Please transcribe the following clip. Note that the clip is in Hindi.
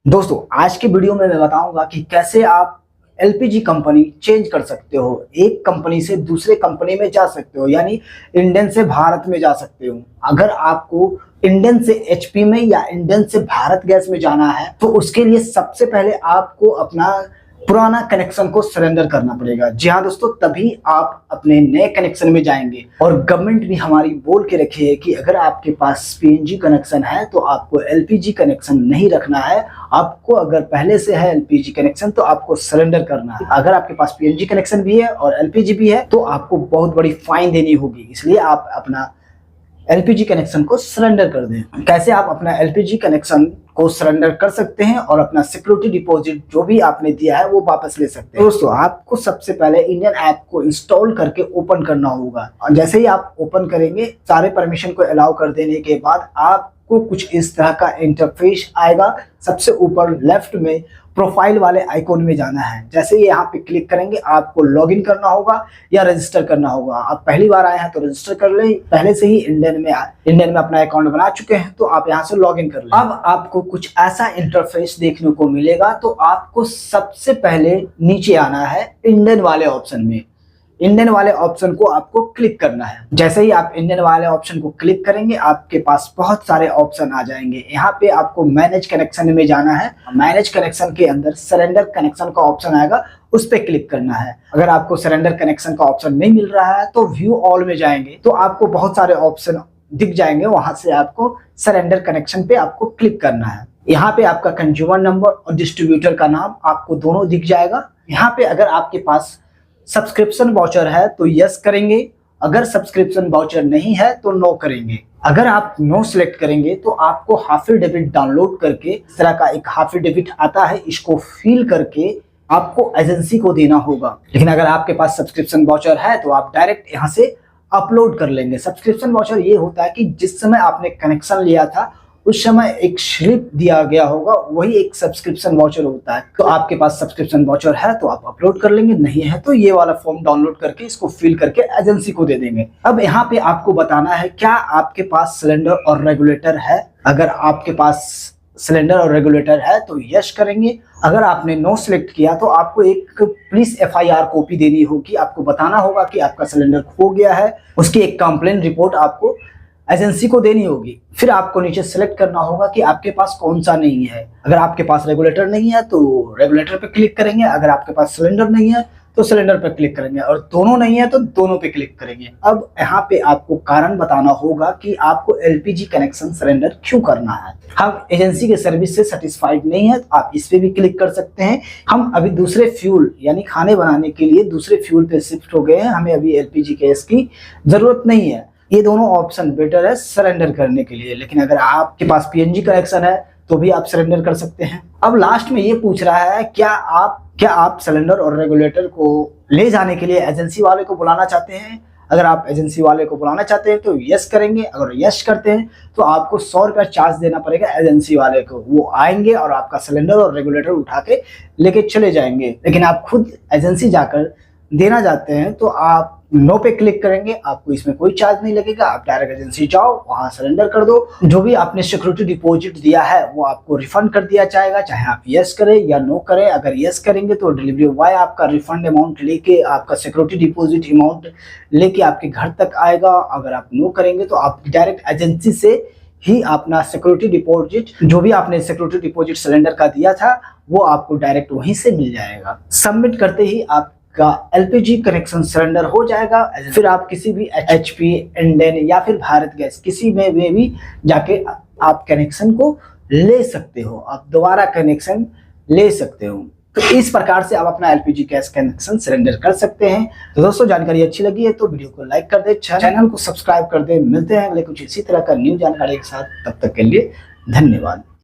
दोस्तों आज की वीडियो में मैं बताऊंगा कि कैसे आप एलपीजी कंपनी चेंज कर सकते हो, एक कंपनी से दूसरे कंपनी में जा सकते हो, यानी इंडियन से भारत में जा सकते हो। अगर आपको इंडियन से एचपी में या इंडियन से भारत गैस में जाना है तो उसके लिए सबसे पहले आपको अपना पुराना कनेक्शन को सरेंडर करना पड़ेगा। जी हाँ दोस्तों, तभी आप अपने नए कनेक्शन में जाएंगे। और गवर्नमेंट भी हमारी बोल के रखी है कि अगर आपके पास पीएनजी कनेक्शन है तो आपको एलपीजी कनेक्शन नहीं रखना है। आपको अगर पहले से है एलपीजी कनेक्शन तो आपको सरेंडर करना है। अगर आपके पास पीएनजी कनेक्शन भी है और एलपीजी भी है तो आपको बहुत बड़ी फाइन देनी होगी, इसलिए आप अपना एलपीजी कनेक्शन को सरेंडर कर दें। कैसे आप अपना एलपीजी कनेक्शन को सरेंडर कर सकते हैं और अपना सिक्योरिटी डिपॉजिट जो भी आपने दिया है वो वापस ले सकते हैं। दोस्तों आपको सबसे पहले इंडियन ऐप को इंस्टॉल करके ओपन करना होगा, और जैसे ही आप ओपन करेंगे सारे परमिशन को अलाउ कर देने के बाद आपको कुछ इस तरह का इंटरफेस आएगा। सबसे ऊपर लेफ्ट में प्रोफाइल वाले आइकॉन में जाना है। जैसे ही यहाँ पे क्लिक करेंगे आपको लॉगिन करना होगा या रजिस्टर करना होगा। आप पहली बार आए हैं तो रजिस्टर कर लें, पहले से ही इंडियन में अपना अकाउंट बना चुके हैं तो आप यहाँ से लॉगिन कर लें। अब आपको कुछ ऐसा इंटरफेस देखने को मिलेगा, तो आपको सबसे पहले नीचे आना है इंडियन वाले ऑप्शन में। इंडियन वाले ऑप्शन को आपको क्लिक करना है। जैसे ही आप इंडियन वाले ऑप्शन को क्लिक करेंगे आपके पास बहुत सारे ऑप्शन आ जाएंगे। यहाँ पे आपको मैनेज कनेक्शन में जाना है। मैनेज कनेक्शन के अंदर सरेंडर कनेक्शन का ऑप्शन आएगा, उस पर क्लिक करना है। अगर आपको सरेंडर कनेक्शन का ऑप्शन नहीं मिल रहा है तो व्यू ऑल में जाएंगे तो आपको बहुत सारे ऑप्शन दिख जाएंगे। वहां से आपको सरेंडर कनेक्शन पे आपको क्लिक करना है। यहाँ पे आपका कंज्यूमर नंबर और डिस्ट्रीब्यूटर का नाम आपको दोनों दिख जाएगा। यहाँ पे अगर आपके पास सब्सक्रिप्शन वाउचर है तो यस करेंगे, अगर सब्सक्रिप्शन वाउचर नहीं है तो नो करेंगे। अगर आप नो सिलेक्ट करेंगे तो आपको हाफ डेबिट डाउनलोड करके, इस तरह का एक हाफ डेबिट आता है, इसको फिल करके आपको एजेंसी को देना होगा। लेकिन अगर आपके पास सब्सक्रिप्शन वाउचर है तो आप डायरेक्ट यहाँ से अपलोड कर लेंगे। सब्सक्रिप्शन वाउचर ये होता है कि जिस समय आपने कनेक्शन लिया था उस समय एक स्लिप दिया गया होगा, वही एक सब्सक्रिप्शन वाउचर होता है। तो आपके पास सब्सक्रिप्शन वाउचर है तो आप अपलोड कर लेंगे, नहीं है तो ये वाला फॉर्म डाउनलोड करके इसको फिल करके एजेंसी को दे देंगे। अब यहाँ पे आपको बताना है क्या आपके पास सिलेंडर और रेगुलेटर है। अगर आपके पास सिलेंडर और रेगुलेटर है तो यस करेंगे। अगर आपने नो सिलेक्ट किया तो आपको एक पुलिस एफआईआर कॉपी देनी होगी। आपको बताना होगा कि आपका सिलेंडर खो गया है, उसकी एक कंप्लेंट रिपोर्ट आपको एजेंसी को देनी होगी। फिर आपको नीचे सेलेक्ट करना होगा कि आपके पास कौन सा नहीं है। अगर आपके पास रेगुलेटर नहीं है तो रेगुलेटर पे क्लिक करेंगे, अगर आपके पास सिलेंडर नहीं है तो सिलेंडर पे क्लिक करेंगे, और दोनों नहीं है तो दोनों पे क्लिक करेंगे। अब यहाँ पे आपको कारण बताना होगा कि आपको एलपीजी कनेक्शन सरेंडर क्यों करना है। हम एजेंसी के सर्विस से सेटिस्फाइड नहीं है तो आप इस पे भी क्लिक कर सकते हैं। हम अभी दूसरे फ्यूल यानी खाने बनाने के लिए दूसरे फ्यूल पे शिफ्ट हो गए हैं, हमें अभी एलपीजी गैस की जरूरत नहीं है। ये दोनों ऑप्शन बेटर है सरेंडर करने के लिए। लेकिन अगर आपके पास पीएनजी कनेक्शन है तो भी आप सरेंडर कर सकते हैं। अब लास्ट में ये पूछ रहा है क्या आप सिलेंडर और रेगुलेटर को ले जाने के लिए एजेंसी वाले को बुलाना चाहते हैं। अगर आप एजेंसी वाले को बुलाना चाहते हैं तो यस करेंगे। अगर यस करते हैं तो आपको 100 रुपया चार्ज देना पड़ेगा एजेंसी वाले को। वो आएंगे और आपका सिलेंडर और रेगुलेटर उठा के लेके चले जाएंगे। लेकिन आप खुद एजेंसी जाकर देना चाहते हैं तो आप नो पे क्लिक करेंगे, आपको इसमें कोई चार्ज नहीं लगेगा। आप डायरेक्ट एजेंसी जाओ, वहां सरेंडर कर दो। जो भी आपने सिक्योरिटी डिपॉजिट दिया है वो आपको रिफंड कर दिया जाएगा, चाहे आप यस करें या नो करें। अगर यस करेंगे तो डिलीवरी बॉय आपका रिफंड अमाउंट लेके, आपका सिक्योरिटी डिपॉजिट अमाउंट लेके आपके घर तक आएगा। अगर आप नो करेंगे तो आप डायरेक्ट एजेंसी से ही अपना सिक्योरिटी डिपॉजिट, जो भी आपने सिक्योरिटी डिपॉजिट सिलेंडर का दिया था, वो आपको डायरेक्ट वहीं से मिल जाएगा। सबमिट करते ही आपका एलपीजी कनेक्शन सरेंडर हो जाएगा। फिर आप किसी भी एचपी, इंडियन या फिर भारत गैस किसी में भी जाके आप कनेक्शन को ले सकते हो, आप दोबारा कनेक्शन ले सकते हो। तो इस प्रकार से आप अपना एलपीजी गैस कनेक्शन सरेंडर कर सकते हैं। तो दोस्तों जानकारी अच्छी लगी है तो वीडियो को लाइक कर दे, चैनल को सब्सक्राइब कर दे। मिलते हैं अगले कुछ इसी तरह का न्यू जानकारी के साथ, तब तक के लिए धन्यवाद।